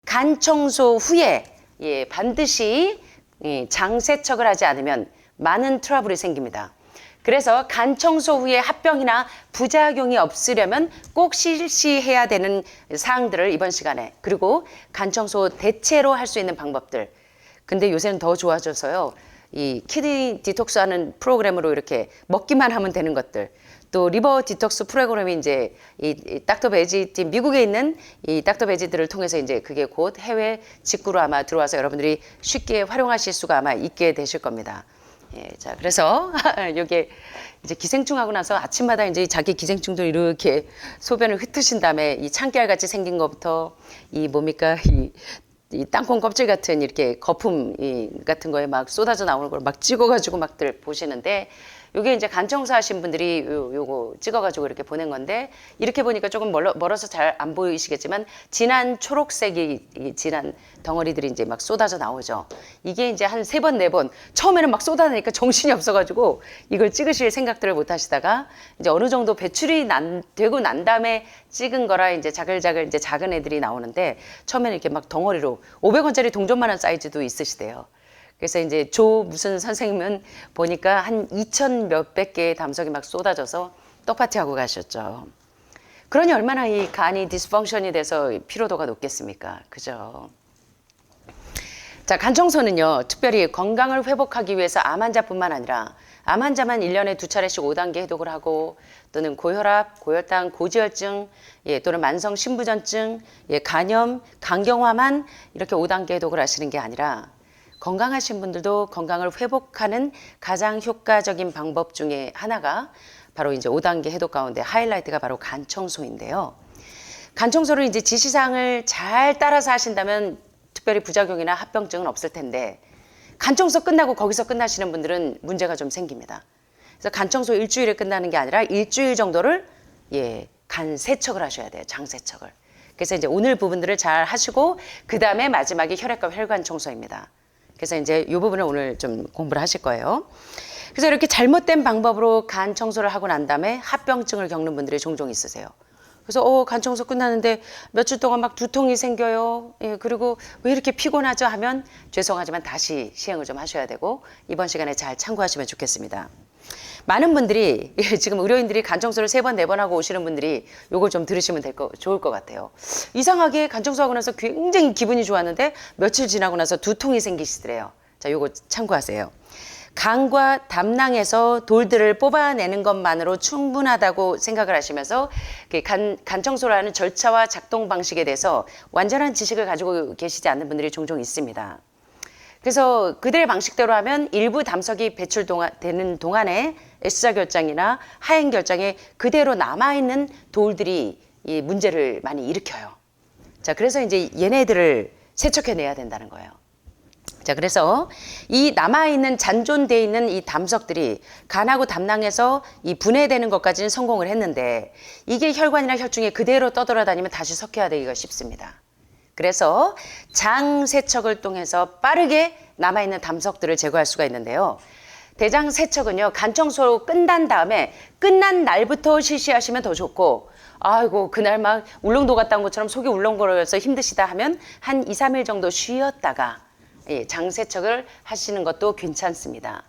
간 청소 후에 반드시 장 세척을 하지 않으면 많은 트러블이 생깁니다. 그래서 간 청소 후에 합병이나 부작용이 없으려면 꼭 실시해야 되는 사항들을 이번 시간에, 그리고 간 청소 대체로 할 수 있는 방법들. 근데 요새는 더 좋아져서요. 이 키드니 디톡스 하는 프로그램으로 이렇게 먹기만 하면 되는 것들. 또 리버 디톡스 프로그램이 이제 이 닥터 베지 팀, 미국에 있는 이 닥터 베지들을 통해서 이제 그게 곧 해외 직구로 아마 들어와서 여러분들이 쉽게 활용하실 수가 아마 있게 되실 겁니다. 자, 그래서 이게 이제 기생충 하고 나서 아침마다 이제 자기 기생충들 이렇게 소변을 흩으신 다음에 이 참깨알 같이 생긴 것부터 이 뭡니까 이 땅콩 껍질 같은 이렇게 거품 같은 거에 막 쏟아져 나오는 걸 막 찍어가지고 막들 보시는데, 요게 이제 간 청소하신 분들이 요거 찍어가지고 이렇게 보낸 건데, 이렇게 보니까 조금 멀어서 잘 안 보이시겠지만 진한 초록색이 진한 덩어리들이 이제 막 쏟아져 나오죠. 이게 이제 한 3번, 4번 처음에는 막 쏟아내니까 정신이 없어가지고 이걸 찍으실 생각들을 못 하시다가 이제 어느 정도 배출이 되고 난 다음에 찍은 거라 이제 자글자글 이제 작은 애들이 나오는데, 처음에는 이렇게 막 덩어리로 500원짜리 동전만한 사이즈도 있으시대요. 그래서 이제 조 무슨 선생님은 보니까 한 2,000 몇백 개의 담석이 막 쏟아져서 떡파티 하고 가셨죠. 그러니 얼마나 이 간이 디스펑션이 돼서 피로도가 높겠습니까? 그죠? 자, 간 청소는요, 특별히 건강을 회복하기 위해서 암 환자뿐만 아니라 암 환자만 1년에 2차례씩 5단계 해독을 하고, 또는 고혈압, 고혈당, 고지혈증, 또는 만성 신부전증, 간염, 간경화만 이렇게 5단계 해독을 하시는 게 아니라, 건강하신 분들도 건강을 회복하는 가장 효과적인 방법 중에 하나가 바로 이제 5단계 해독 가운데 하이라이트가 바로 간 청소인데요. 간 청소를 이제 지시사항을 잘 따라서 하신다면 특별히 부작용이나 합병증은 없을 텐데, 간 청소 끝나고 거기서 끝나시는 분들은 문제가 좀 생깁니다. 그래서 간 청소 일주일에 끝나는 게 아니라 일주일 정도를 간 세척을 하셔야 돼요. 장 세척을. 그래서 이제 오늘 부분들을 잘 하시고 그 다음에 마지막에 혈액과 혈관 청소입니다. 그래서 이제 이 부분을 오늘 좀 공부를 하실 거예요. 그래서 이렇게 잘못된 방법으로 간 청소를 하고 난 다음에 합병증을 겪는 분들이 종종 있으세요. 그래서 간 청소 끝나는데 며칠 동안 막 두통이 생겨요. 그리고 왜 이렇게 피곤하죠 하면 죄송하지만 다시 시행을 좀 하셔야 되고, 이번 시간에 잘 참고하시면 좋겠습니다. 많은 분들이 지금 의료인들이 간 청소를 3번, 4번 하고 오시는 분들이 요걸 좀 들으시면 좋을 것 같아요. 이상하게 간 청소하고 나서 굉장히 기분이 좋았는데 며칠 지나고 나서 두통이 생기시더래요. 자, 요거 참고하세요. 간과 담낭에서 돌들을 뽑아내는 것만으로 충분하다고 생각을 하시면서 간 청소를 하는 절차와 작동 방식에 대해서 완전한 지식을 가지고 계시지 않는 분들이 종종 있습니다. 그래서 그들의 방식대로 하면 일부 담석이 배출되는 동안에 S자결장이나 하행결장에 그대로 남아있는 돌들이 이 문제를 많이 일으켜요. 자, 그래서 이제 얘네들을 세척해내야 된다는 거예요. 자, 그래서 이 남아있는 잔존되어 있는 이 담석들이 간하고 담낭에서 이 분해되는 것까지는 성공을 했는데, 이게 혈관이나 혈중에 그대로 떠돌아다니면 다시 석회화되기가 쉽습니다. 그래서 장 세척을 통해서 빠르게 남아있는 담석들을 제거할 수가 있는데요. 대장 세척은요, 간 청소 끝난 다음에 끝난 날부터 실시하시면 더 좋고, 아이고 그날 막 울릉도 갔다 온 것처럼 속이 울렁거려서 힘드시다 하면 한 2, 3일 정도 쉬었다가 장 세척을 하시는 것도 괜찮습니다.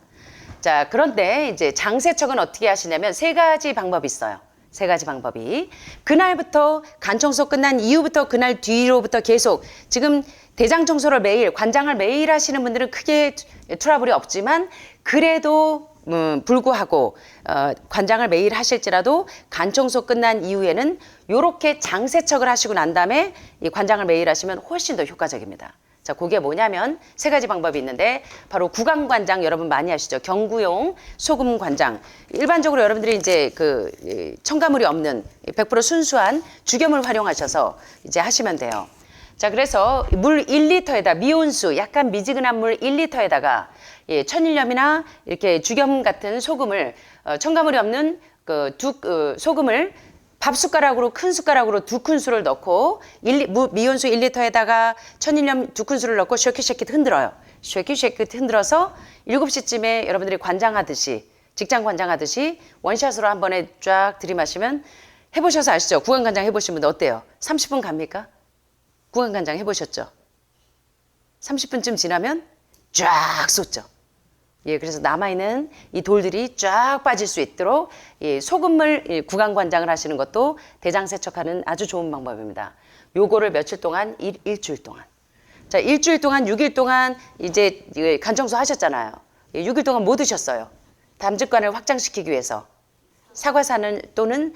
자, 그런데 이제 장 세척은 어떻게 하시냐면 3가지 방법이 있어요. 3가지 방법이. 그날부터 간 청소 끝난 이후부터 그날 뒤로부터 계속, 지금 대장 청소를 매일, 관장을 매일 하시는 분들은 크게 트러블이 없지만, 그래도 불구하고 관장을 매일 하실지라도 간 청소 끝난 이후에는 요렇게 장 세척을 하시고 난 다음에 이 관장을 매일 하시면 훨씬 더 효과적입니다. 자, 그게 뭐냐면 3가지 방법이 있는데, 바로 구강관장 여러분 많이 아시죠? 경구용 소금 관장. 일반적으로 여러분들이 이제 그 첨가물이 없는 100% 순수한 죽염을 활용하셔서 이제 하시면 돼요. 자, 그래서 물 1리터에다 미온수, 약간 미지근한 물 1리터에다가 천일염이나 이렇게 죽염 같은 소금을, 첨가물이 없는 소금을 밥숟가락으로 큰 숟가락으로 2큰술을 넣고 미온수 1리터에다가 천일염 2큰술을 넣고 쉐킷쉐킷 흔들어요. 쉐킷쉐킷 흔들어서 7시쯤에 여러분들이 관장하듯이 직장 관장하듯이 원샷으로 한 번에 쫙 들이마시면 해보셔서 아시죠? 구강관장 해보신 분들 어때요? 30분 갑니까? 구강관장 해보셨죠? 30분쯤 지나면 쫙 쏟죠. 예, 그래서 남아있는 이 돌들이 쫙 빠질 수 있도록 소금물 구강관장을 하시는 것도 대장 세척하는 아주 좋은 방법입니다. 요거를 며칠 동안, 일주일 동안. 자, 일주일 동안, 6일 동안 이제 간청소 하셨잖아요. 6일 동안 뭐 드셨어요? 담즙관을 확장시키기 위해서. 사과산을 또는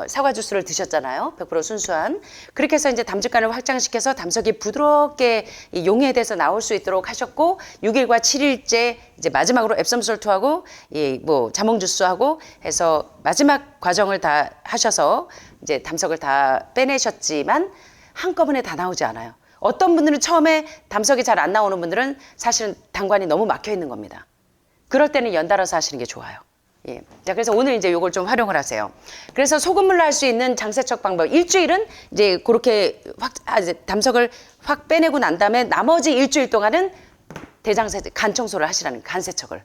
사과 주스를 드셨잖아요. 100% 순수한. 그렇게 해서 이제 담즙관을 확장시켜서 담석이 부드럽게 용해돼서 나올 수 있도록 하셨고 6일과 7일째 이제 마지막으로 앱섬솔트하고 뭐 자몽 주스하고 해서 마지막 과정을 다 하셔서 이제 담석을 다 빼내셨지만 한꺼번에 다 나오지 않아요. 어떤 분들은 처음에 담석이 잘 안 나오는 분들은 사실은 당관이 너무 막혀 있는 겁니다. 그럴 때는 연달아서 하시는 게 좋아요. 예. 자, 그래서 오늘 이제 요걸 좀 활용을 하세요. 그래서 소금물로 할 수 있는 장세척 방법. 일주일은 이제 그렇게 이제 담석을 확 빼내고 난 다음에 나머지 일주일 동안은 간 청소를 하시라는 간세척을.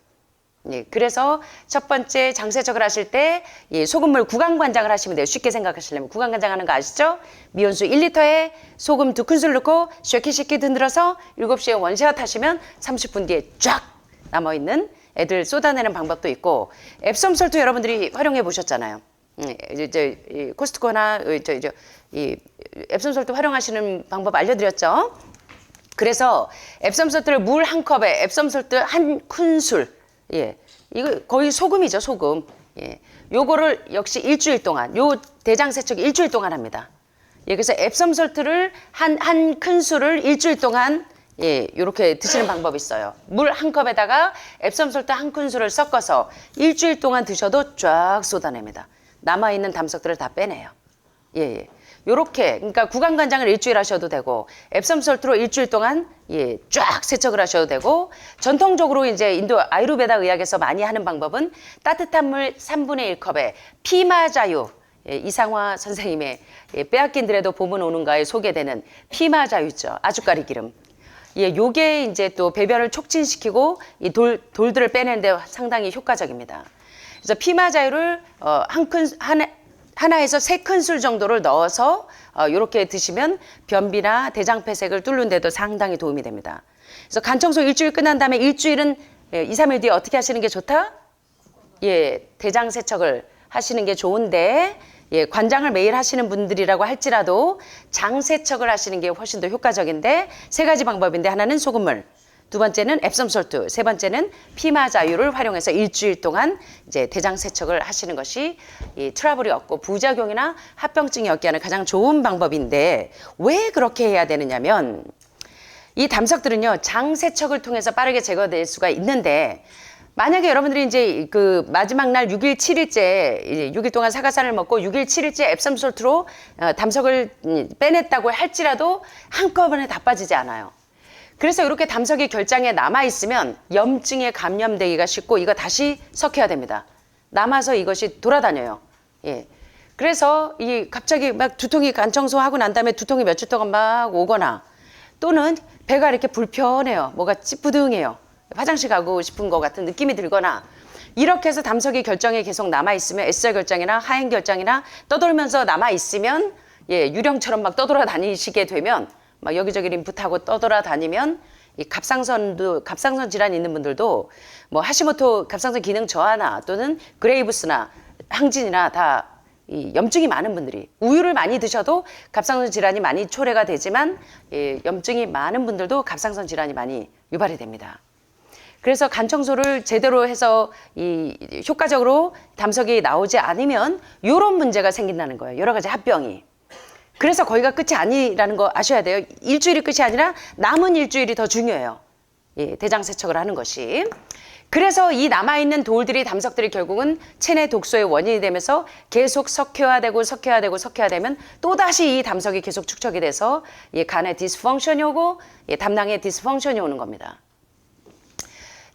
예. 그래서 첫 번째 장세척을 하실 때 소금물 구강관장을 하시면 돼요. 쉽게 생각하시려면. 구강관장 하는 거 아시죠? 미온수 1리터에 소금 2큰술 넣고 쉐킷쉐킷 흔들어서 7시에 원샷 하시면 30분 뒤에 쫙 남아있는 애들 쏟아내는 방법도 있고 앱섬솔트 여러분들이 활용해 보셨잖아요. 이제 코스트코나 이 앱섬솔트 활용하시는 방법 알려드렸죠. 그래서 앱섬솔트를 물 한 컵에 앱섬솔트 한 큰술, 예, 이거 거의 소금이죠, 소금. 예, 요거를 역시 일주일 동안, 요 대장 세척 일주일 동안 합니다. 예, 그래서 앱섬솔트를 한 큰술을 일주일 동안 예, 요렇게 드시는 방법이 있어요. 물 한 컵에다가 앱섬솔트 한 큰술을 섞어서 일주일 동안 드셔도 쫙 쏟아냅니다. 남아있는 담석들을 다 빼내요. 예, 예. 요렇게, 그러니까 구강관장을 일주일 하셔도 되고, 앱섬솔트로 일주일 동안, 예, 쫙 세척을 하셔도 되고, 전통적으로 이제 인도 아유르베다 의학에서 많이 하는 방법은 따뜻한 물 3분의 1컵에 피마자유, 예, 이상화 선생님의 빼앗긴 드레도 봄은 오는가에 소개되는 피마자유죠. 아주까리 기름. 예, 요게 이제 또 배변을 촉진시키고 이 돌들을 빼내는데 상당히 효과적입니다. 그래서 피마자유를 하나에서 3큰술 정도를 넣어서 요렇게 드시면 변비나 대장 폐색을 뚫는 데도 상당히 도움이 됩니다. 그래서 간청소 일주일 끝난 다음에 일주일은 2, 3일 뒤에 어떻게 하시는 게 좋다? 예, 대장 세척을 하시는 게 좋은데 예, 관장을 매일 하시는 분들이라고 할지라도 장 세척을 하시는 게 훨씬 더 효과적인데 3가지 방법인데 하나는 소금물, 두 번째는 앱섬솔트, 세 번째는 피마자유를 활용해서 일주일 동안 이제 대장 세척을 하시는 것이 이 트러블이 없고 부작용이나 합병증이 없게 하는 가장 좋은 방법인데 왜 그렇게 해야 되느냐면 이 담석들은요 장 세척을 통해서 빠르게 제거될 수가 있는데 만약에 여러분들이 이제 그 마지막 날 6일, 7일째, 이제 6일 동안 사과산을 먹고 6일, 7일째 앱섬솔트로 담석을 빼냈다고 할지라도 한꺼번에 다 빠지지 않아요. 그래서 이렇게 담석이 결장에 남아있으면 염증에 감염되기가 쉽고 이거 다시 섞여야 됩니다. 남아서 이것이 돌아다녀요. 예. 그래서 이 갑자기 막 두통이 간청소하고 난 다음에 두통이 며칠 동안 막 오거나 또는 배가 이렇게 불편해요. 뭐가 찌뿌둥해요. 화장실 가고 싶은 것 같은 느낌이 들거나 이렇게 해서 담석이 결정에 계속 남아있으면 S자 결장이나 하행 결장이나 떠돌면서 남아있으면 예, 유령처럼 막 떠돌아다니시게 되면 막 여기저기 림프 타고 떠돌아다니면 이 갑상선 질환이 있는 분들도 뭐 하시모토 갑상선 기능 저하나 또는 그레이브스나 항진이나 다 이 염증이 많은 분들이 우유를 많이 드셔도 갑상선 질환이 많이 초래가 되지만 예, 염증이 많은 분들도 갑상선 질환이 많이 유발이 됩니다. 그래서 간 청소를 제대로 해서 이 효과적으로 담석이 나오지 않으면 이런 문제가 생긴다는 거예요. 여러 가지 합병이. 그래서 거기가 끝이 아니라는 거 아셔야 돼요. 일주일이 끝이 아니라 남은 일주일이 더 중요해요. 예, 대장 세척을 하는 것이. 그래서 이 남아있는 돌들이 담석들이 결국은 체내 독소의 원인이 되면서 계속 섞여야 되면 또다시 이 담석이 계속 축적이 돼서 예, 간에 디스펑션이 오고 예, 담낭에 디스펑션이 오는 겁니다.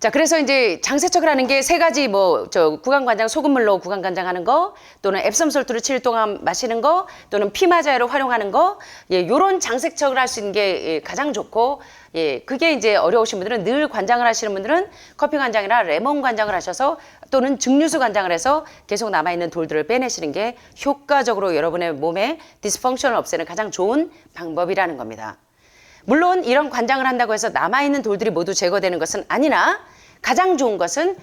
자, 그래서 이제 장세척을 하는 게 세 가지 구강관장 소금물로 구강관장 하는 거, 또는 앱섬솔트를 7일 동안 마시는 거, 또는 피마자유를 활용하는 거, 요런 장세척을 할 수 있는 게 가장 좋고, 그게 이제 어려우신 분들은 늘 관장을 하시는 분들은 커피 관장이나 레몬 관장을 하셔서 또는 증류수 관장을 해서 계속 남아있는 돌들을 빼내시는 게 효과적으로 여러분의 몸의 디스펑션을 없애는 가장 좋은 방법이라는 겁니다. 물론 이런 관장을 한다고 해서 남아있는 돌들이 모두 제거되는 것은 아니나 가장 좋은 것은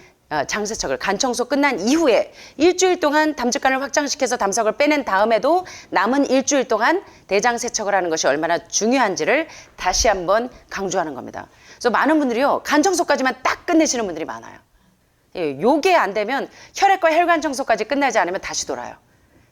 장세척을 간청소 끝난 이후에 일주일 동안 담즙관을 확장시켜서 담석을 빼낸 다음에도 남은 일주일 동안 대장세척을 하는 것이 얼마나 중요한지를 다시 한번 강조하는 겁니다. 그래서 많은 분들이요, 간청소까지만 딱 끝내시는 분들이 많아요. 요게 안 되면 혈액과 혈관 청소까지 끝나지 않으면 다시 돌아요.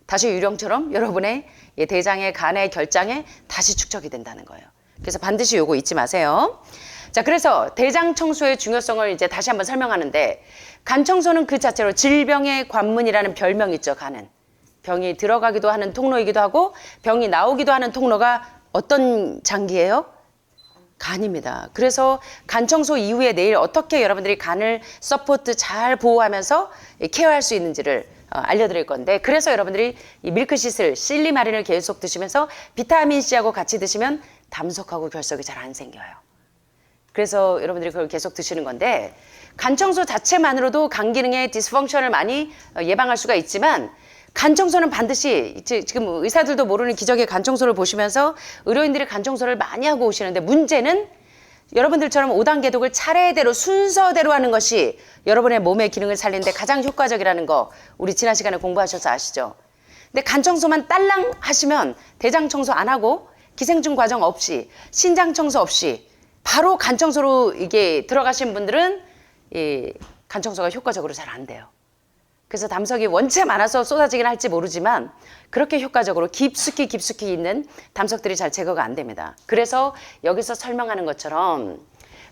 다시 유령처럼 여러분의 대장의 간의 결장에 다시 축적이 된다는 거예요. 그래서 반드시 요거 잊지 마세요. 자, 그래서 대장 청소의 중요성을 이제 다시 한번 설명하는데, 간 청소는 그 자체로 질병의 관문이라는 별명이 있죠. 간은 병이 들어가기도 하는 통로이기도 하고 병이 나오기도 하는 통로가 어떤 장기예요? 간입니다. 그래서 간 청소 이후에 내일 어떻게 여러분들이 간을 서포트 잘 보호하면서 케어할 수 있는지를 알려드릴 건데, 그래서 여러분들이 이 밀크시슬, 실리마린을 계속 드시면서 비타민 C하고 같이 드시면 담석하고 결석이 잘 안 생겨요. 그래서 여러분들이 그걸 계속 드시는 건데, 간 청소 자체만으로도 간 기능의 디스펑션을 많이 예방할 수가 있지만, 간 청소는 반드시 지금 의사들도 모르는 기적의 간 청소를 보시면서 의료인들이 간 청소를 많이 하고 오시는데, 문제는 여러분들처럼 5단계 독을 차례대로 순서대로 하는 것이 여러분의 몸의 기능을 살리는데 가장 효과적이라는 거 우리 지난 시간에 공부하셔서 아시죠? 근데 간 청소만 딸랑 하시면 대장 청소 안 하고 기생충 과정 없이 신장 청소 없이 바로 간 청소로 이게 들어가신 분들은 간 청소가 효과적으로 잘 안 돼요. 그래서 담석이 원체 많아서 쏟아지긴 할지 모르지만 그렇게 효과적으로 깊숙이 있는 담석들이 잘 제거가 안 됩니다. 그래서 여기서 설명하는 것처럼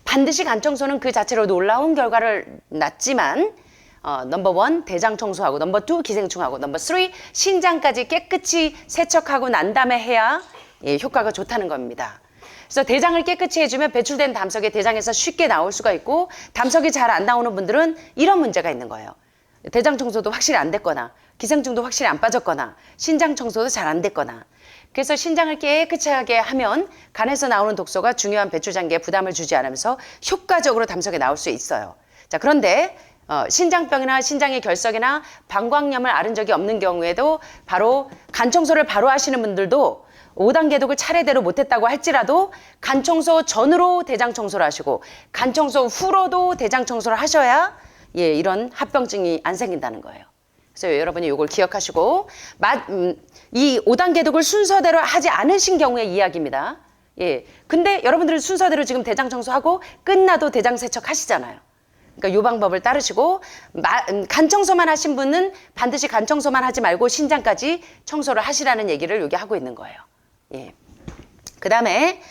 반드시 간 청소는 그 자체로 놀라운 결과를 낳지만 넘버 1 대장 청소하고 넘버 2 기생충하고 넘버 3 신장까지 깨끗이 세척하고 난 다음에 해야 효과가 좋다는 겁니다. 그래서 대장을 깨끗이 해주면 배출된 담석이 대장에서 쉽게 나올 수가 있고, 담석이 잘 안 나오는 분들은 이런 문제가 있는 거예요. 대장 청소도 확실히 안 됐거나 기생충도 확실히 안 빠졌거나 신장 청소도 잘 안 됐거나, 그래서 신장을 깨끗하게 하면 간에서 나오는 독소가 중요한 배출 장기에 부담을 주지 않으면서 효과적으로 담석이 나올 수 있어요. 자, 그런데 신장병이나 신장의 결석이나 방광염을 앓은 적이 없는 경우에도 바로 간 청소를 바로 하시는 분들도 5단계 독을 차례대로 못했다고 할지라도 간 청소 전으로 대장 청소를 하시고 간 청소 후로도 대장 청소를 하셔야 이런 합병증이 안 생긴다는 거예요. 그래서 여러분이 이걸 기억하시고, 이 5단계 독을 순서대로 하지 않으신 경우의 이야기입니다. 근데 여러분들은 순서대로 지금 대장 청소하고 끝나도 대장 세척 하시잖아요. 그러니까 이 방법을 따르시고, 간 청소만 하신 분은 반드시 간 청소만 하지 말고 신장까지 청소를 하시라는 얘기를 여기 하고 있는 거예요. 그 다음에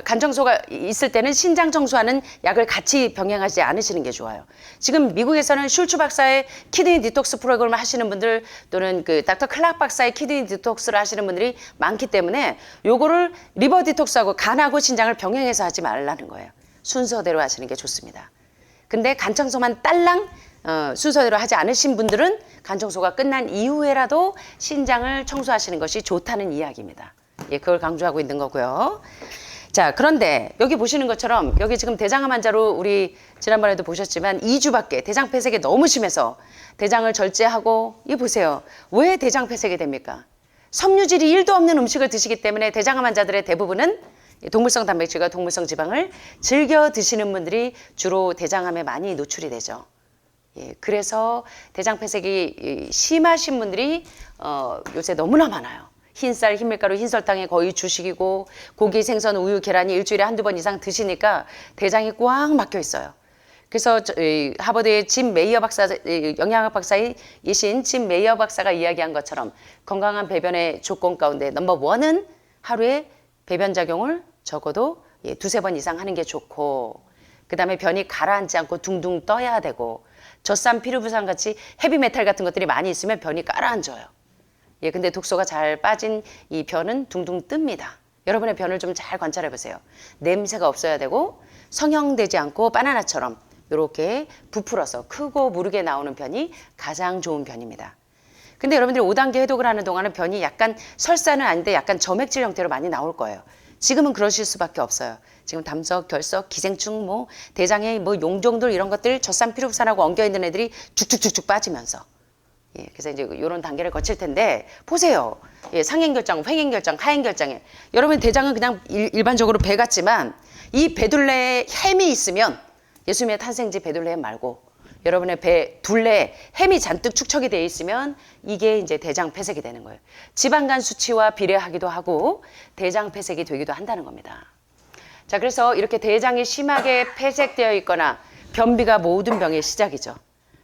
간 청소가 있을 때는 신장 청소하는 약을 같이 병행하지 않으시는 게 좋아요. 지금 미국에서는 슐츠 박사의 키드니 디톡스 프로그램을 하시는 분들, 또는 그 닥터 클락 박사의 키드니 디톡스를 하시는 분들이 많기 때문에 요거를 리버 디톡스하고 간하고 신장을 병행해서 하지 말라는 거예요. 순서대로 하시는 게 좋습니다. 근데 간 청소만 딸랑 순서대로 하지 않으신 분들은 간 청소가 끝난 이후에라도 신장을 청소하시는 것이 좋다는 이야기입니다. 그걸 강조하고 있는 거고요. 자, 그런데 여기 보시는 것처럼 여기 지금 대장암 환자로 우리 지난번에도 보셨지만 2주밖에 대장 폐색이 너무 심해서 대장을 절제하고, 이 보세요. 왜 대장 폐색이 됩니까? 섬유질이 1도 없는 음식을 드시기 때문에 대장암 환자들의 대부분은 동물성 단백질과 동물성 지방을 즐겨 드시는 분들이 주로 대장암에 많이 노출이 되죠. 그래서 대장 폐색이 심하신 분들이 요새 너무나 많아요. 흰쌀, 흰밀가루, 흰설탕에 거의 주식이고 고기, 생선, 우유, 계란이 일주일에 한두 번 이상 드시니까 대장이 꽉 막혀 있어요. 그래서 하버드의 짐 메이어 박사, 영양학 박사이신 짐 메이어 박사가 이야기한 것처럼 건강한 배변의 조건 가운데 넘버 1은 하루에 배변 작용을 적어도 두세 번 이상 하는 게 좋고, 그 다음에 변이 가라앉지 않고 둥둥 떠야 되고, 젖산, 피루부산 같이 헤비메탈 같은 것들이 많이 있으면 변이 가라앉아요. 근데 독소가 잘 빠진 이 변은 둥둥 뜹니다. 여러분의 변을 좀 잘 관찰해 보세요. 냄새가 없어야 되고 성형되지 않고 바나나처럼 이렇게 부풀어서 크고 무르게 나오는 변이 가장 좋은 변입니다. 근데 여러분들이 5단계 해독을 하는 동안은 변이 약간 설사는 아닌데 약간 점액질 형태로 많이 나올 거예요. 지금은 그러실 수밖에 없어요. 지금 담석, 결석, 기생충, 뭐 대장에 뭐 용종들 이런 것들 젖산 피루산하고 엉겨 있는 애들이 쭉쭉쭉쭉 빠지면서 예, 그래서 이제 이런 단계를 거칠 텐데 보세요. 예, 상행결장, 횡행결장, 하행결장에 여러분 대장은 그냥 일반적으로 배 같지만 이 배둘레에 햄이 있으면 예수님의 탄생지 배둘레 햄 말고 여러분의 배 둘레에 햄이 잔뜩 축적이 되어 있으면 이게 이제 대장 폐색이 되는 거예요. 지방간 수치와 비례하기도 하고 대장 폐색이 되기도 한다는 겁니다. 자, 그래서 이렇게 대장이 심하게 폐색되어 있거나 변비가 모든 병의 시작이죠.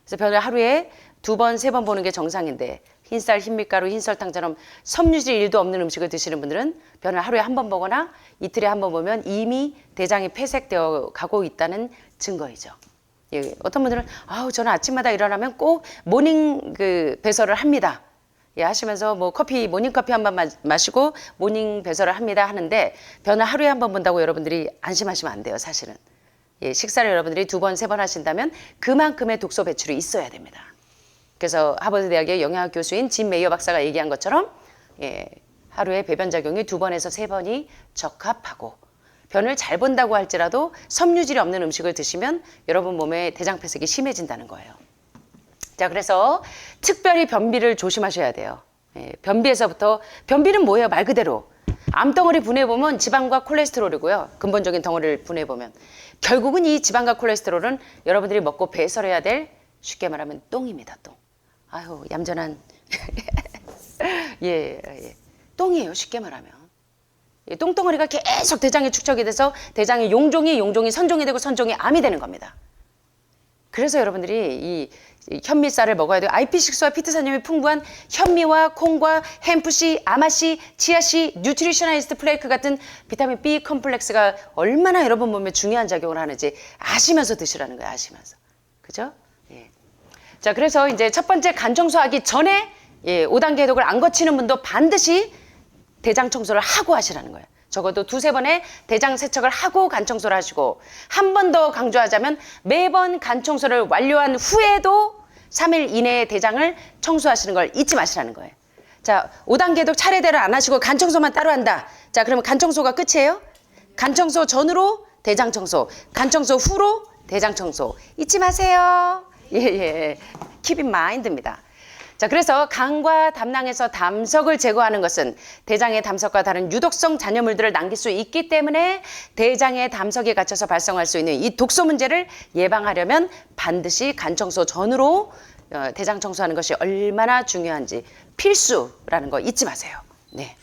그래서 변을 하루에 2번, 3번 보는 게 정상인데 흰쌀, 흰밀가루, 흰설탕처럼 섬유질 1도 없는 음식을 드시는 분들은 변을 하루에 1번 보거나 이틀에 1번 보면 이미 대장이 폐색되어 가고 있다는 증거이죠. 예, 어떤 분들은 아우 저는 아침마다 일어나면 꼭 모닝 배설을 합니다. 예, 하시면서 뭐 커피 모닝 커피 한 번 마시고 모닝 배설을 합니다 하는데 변을 하루에 1번 본다고 여러분들이 안심하시면 안 돼요, 사실은. 예, 식사를 여러분들이 2번, 3번 하신다면 그만큼의 독소 배출이 있어야 됩니다. 그래서 하버드 대학의 영양학 교수인 짐 메이어 박사가 얘기한 것처럼 예, 하루에 배변 작용이 2번에서 3번이 적합하고 변을 잘 본다고 할지라도 섬유질이 없는 음식을 드시면 여러분 몸에 대장 폐색이 심해진다는 거예요. 자, 그래서 특별히 변비를 조심하셔야 돼요. 예, 변비에서부터 변비는 뭐예요? 말 그대로 암덩어리 분해보면 지방과 콜레스테롤이고요. 근본적인 덩어리를 분해보면 결국은 이 지방과 콜레스테롤은 여러분들이 먹고 배설해야 될 쉽게 말하면 똥입니다. 똥. 아유 얌전한 예, 예. 똥이에요. 쉽게 말하면. 똥덩어리가 계속 대장에 축적이 돼서 대장의 용종이 선종이 되고 선종이 암이 되는 겁니다. 그래서 여러분들이 이 현미쌀을 먹어야 돼요. IP6와 피트산염이 풍부한 현미와 콩과 햄프씨, 아마씨, 치아씨, 뉴트리셔나이스트 플레이크 같은 비타민 B 컴플렉스가 얼마나 여러분 몸에 중요한 작용을 하는지 아시면서 드시라는 거예요. 아시면서. 그죠? 예. 자, 그래서 이제 첫 번째 간 청소하기 전에 예, 5단계 해독을 안 거치는 분도 반드시 대장 청소를 하고 하시라는 거예요. 적어도 2-3번의 대장 세척을 하고 간 청소를 하시고 한 번 더 강조하자면 매번 간 청소를 완료한 후에도 3일 이내에 대장을 청소하시는 걸 잊지 마시라는 거예요. 자, 5단계 해독 차례대로 안 하시고 간 청소만 따로 한다. 자, 그러면 간 청소가 끝이에요? 간 청소 전으로 대장 청소, 간 청소 후로 대장 청소 잊지 마세요. 예, 예. Keep in mind입니다. 자, 그래서 간과 담낭에서 담석을 제거하는 것은 대장의 담석과 다른 유독성 잔여물들을 남길 수 있기 때문에 대장의 담석에 갇혀서 발생할 수 있는 이 독소 문제를 예방하려면 반드시 간 청소 전으로 대장 청소하는 것이 얼마나 중요한지 필수라는 거 잊지 마세요. 네.